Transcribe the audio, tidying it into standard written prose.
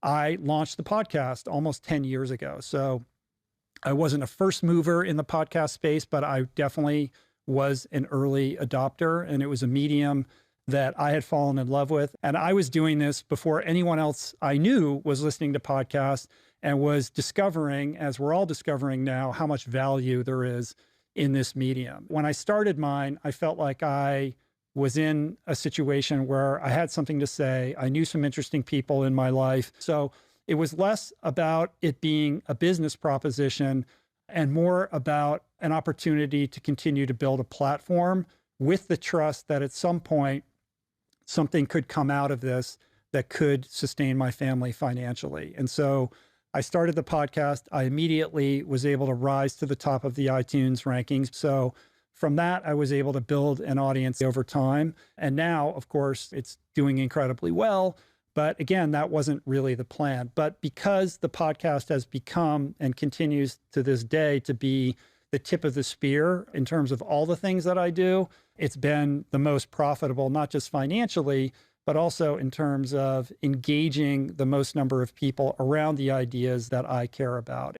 I launched the podcast almost 10 years ago. So I wasn't a first mover in the podcast space, but I definitely was an early adopter, and it was a medium that I had fallen in love with. And I was doing this before anyone else I knew was listening to podcasts, and was discovering, as we're all discovering now, how much value there is in this medium. When I started mine, I felt like I was in a situation where I had something to say. I knew some interesting people in my life. So it was less about it being a business proposition and more about an opportunity to continue to build a platform with the trust that at some point something could come out of this that could sustain my family financially. And so I started the podcast. I immediately was able to rise to the top of the iTunes rankings. So from that, I was able to build an audience over time. And now, of course, it's doing incredibly well. But again, that wasn't really the plan. But because the podcast has become and continues to this day to be the tip of the spear in terms of all the things that I do, it's been the most profitable, not just financially, but also in terms of engaging the most number of people around the ideas that I care about.